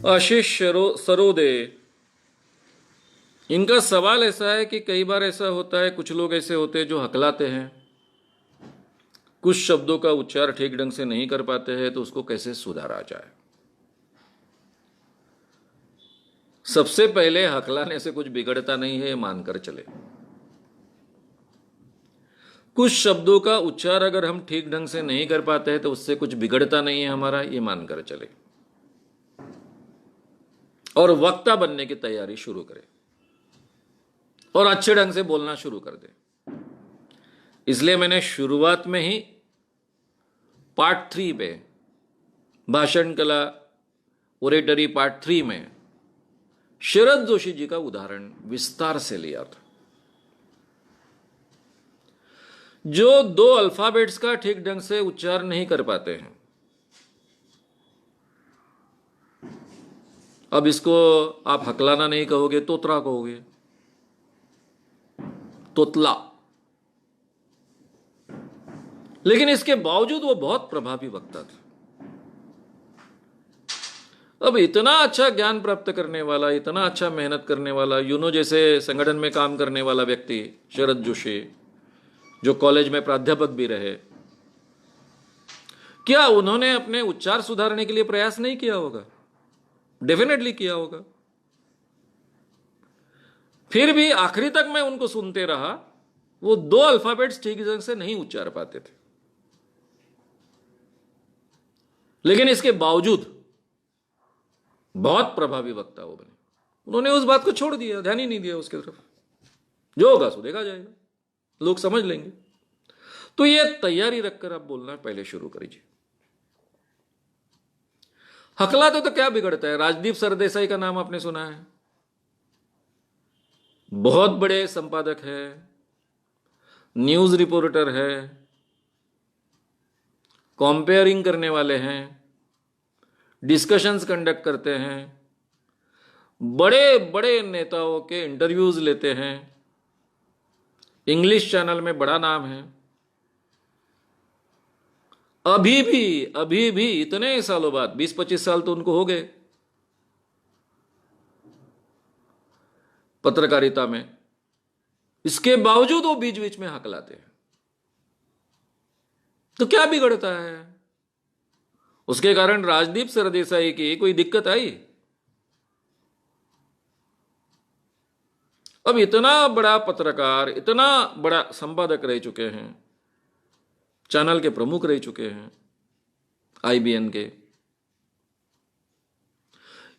आशीष सरोदे, इनका सवाल ऐसा है कि कई बार ऐसा होता है, कुछ लोग ऐसे होते हैं जो हकलाते हैं, कुछ शब्दों का उच्चार ठीक ढंग से नहीं कर पाते हैं, तो उसको कैसे सुधारा जाए। सबसे पहले हकलाने से कुछ बिगड़ता नहीं है, मानकर चले। कुछ शब्दों का उच्चार अगर हम ठीक ढंग से नहीं कर पाते हैं तो उससे कुछ बिगड़ता नहीं है हमारा, ये मानकर चले और वक्ता बनने की तैयारी शुरू करें और अच्छे ढंग से बोलना शुरू कर दें। इसलिए मैंने शुरुआत में ही पार्ट 3 पे, भाषण कला ओरेटरी पार्ट 3 में शरद जोशी जी का उदाहरण विस्तार से लिया था, जो 2 अल्फाबेट्स का ठीक ढंग से उच्चार नहीं कर पाते हैं। अब इसको आप हकलाना नहीं कहोगे, तोतरा कहोगे, तोतला। लेकिन इसके बावजूद वो बहुत प्रभावी वक्ता था। अब इतना अच्छा ज्ञान प्राप्त करने वाला, इतना अच्छा मेहनत करने वाला, यूनो जैसे संगठन में काम करने वाला व्यक्ति शरद जोशी, जो कॉलेज में प्राध्यापक भी रहे, क्या उन्होंने अपने उच्चार सुधारने के लिए प्रयास नहीं किया होगा? डेफिनेटली किया होगा। फिर भी आखिरी तक मैं उनको सुनते रहा, वो 2 अल्फाबेट्स ठीक ढंग से नहीं उच्चार पाते थे, लेकिन इसके बावजूद बहुत प्रभावी वक्ता वो बने। उन्होंने उस बात को छोड़ दिया, ध्यान ही नहीं दिया उसकी तरफ। जो होगा सो देखा जाएगा, लोग समझ लेंगे। तो ये तैयारी रखकर आप बोलना पहले शुरू करिए। हकलाते तो क्या बिगड़ता है? राजदीप सरदेसाई का नाम आपने सुना है, बहुत बड़े संपादक है, न्यूज रिपोर्टर है, कंपेयरिंग करने वाले हैं, डिस्कशंस कंडक्ट करते हैं, बड़े बड़े नेताओं के इंटरव्यूज लेते हैं, इंग्लिश चैनल में बड़ा नाम है। अभी भी इतने सालों बाद, 20-25 साल तो उनको हो गए पत्रकारिता में, इसके बावजूद वो बीच बीच में हकलाते हैं। तो क्या बिगड़ता है? उसके कारण राजदीप सरदेसाई की कोई दिक्कत आई? अब इतना बड़ा पत्रकार, इतना बड़ा संपादक रह चुके हैं, चैनल के प्रमुख रह चुके हैं, आईबीएन के,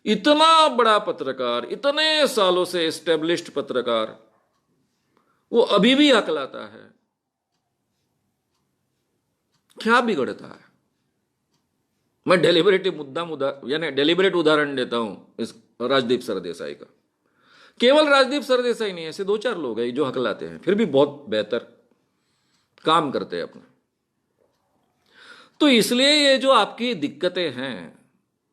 इतना बड़ा पत्रकार, इतने सालों से एस्टेब्लिश्ड पत्रकार, वो अभी भी हकलाता है। क्या बिगड़ता है? मैं डेलिबरेट उदाहरण देता हूं इस राजदीप सरदेसाई का। केवल राजदीप सरदेसाई नहीं, ऐसे 2-4 लोग हैं जो हकलाते हैं, फिर भी बहुत बेहतर काम करते हैं अपना। तो इसलिए ये जो आपकी दिक्कतें हैं,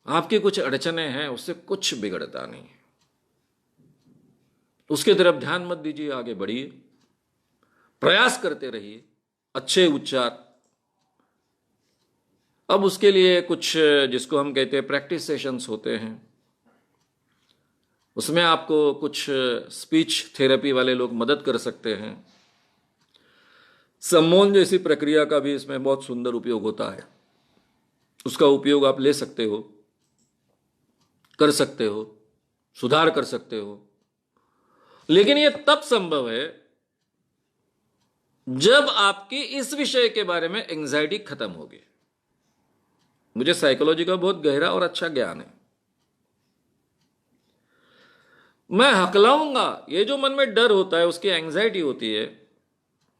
आपकी कुछ अड़चने हैं, उससे कुछ बिगड़ता नहीं। उसके तरफ ध्यान मत दीजिए, आगे बढ़िए, प्रयास करते रहिए, अच्छे उच्चार। अब उसके लिए कुछ, जिसको हम कहते हैं प्रैक्टिस सेशंस होते हैं, उसमें आपको कुछ स्पीच थेरेपी वाले लोग मदद कर सकते हैं। सम्मोहन जैसी प्रक्रिया का भी इसमें बहुत सुंदर उपयोग होता है, उसका उपयोग आप ले सकते हो, कर सकते हो, सुधार कर सकते हो। लेकिन यह तब संभव है जब आपकी इस विषय के बारे में एंजाइटी खत्म होगी। मुझे साइकोलॉजी का बहुत गहरा और अच्छा ज्ञान है। मैं हकलाऊंगा, ये जो मन में डर होता है, उसकी एंजाइटी होती है,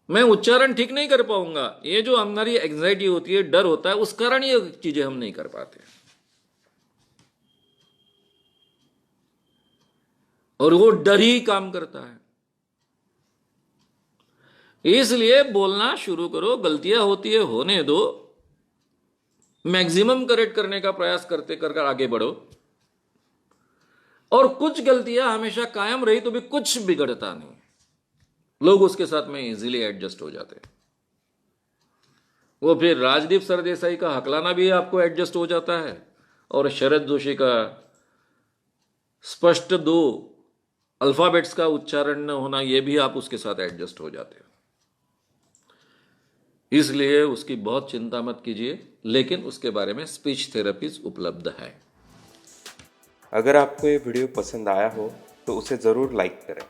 मैं उच्चारण ठीक नहीं कर पाऊंगा, ये जो हमारी एंजाइटी होती है, डर होता है, उस कारण ये चीजें हम नहीं कर पाते। और वो डर ही काम करता है। इसलिए बोलना शुरू करो, गलतियां होती है होने दो, मैक्सिमम करेक्ट करने का प्रयास करते कर आगे बढ़ो। और कुछ गलतियां हमेशा कायम रही तो भी कुछ बिगड़ता नहीं, लोग उसके साथ में इजीली एडजस्ट हो जाते हैं। वो फिर राजदीप सरदेसाई का हकलाना भी आपको एडजस्ट हो जाता है, और शरद जोशी का स्पष्ट 2 अल्फाबेट्स का उच्चारण न होना, ये भी आप उसके साथ एडजस्ट हो जाते हो। इसलिए उसकी बहुत चिंता मत कीजिए, लेकिन उसके बारे में स्पीच थेरेपीज उपलब्ध है। अगर आपको ये वीडियो पसंद आया हो तो उसे ज़रूर लाइक करें,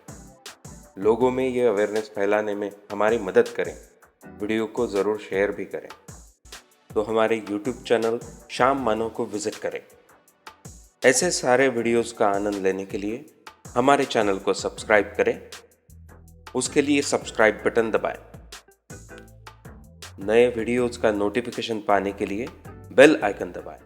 लोगों में ये अवेयरनेस फैलाने में हमारी मदद करें। वीडियो को ज़रूर शेयर भी करें। तो हमारे YouTube चैनल श्याम मानव को विज़िट करें। ऐसे सारे वीडियोस का आनंद लेने के लिए हमारे चैनल को सब्सक्राइब करें। उसके लिए सब्सक्राइब बटन दबाएं। नए वीडियोस का नोटिफिकेशन पाने के लिए बेल आइकन दबाएं।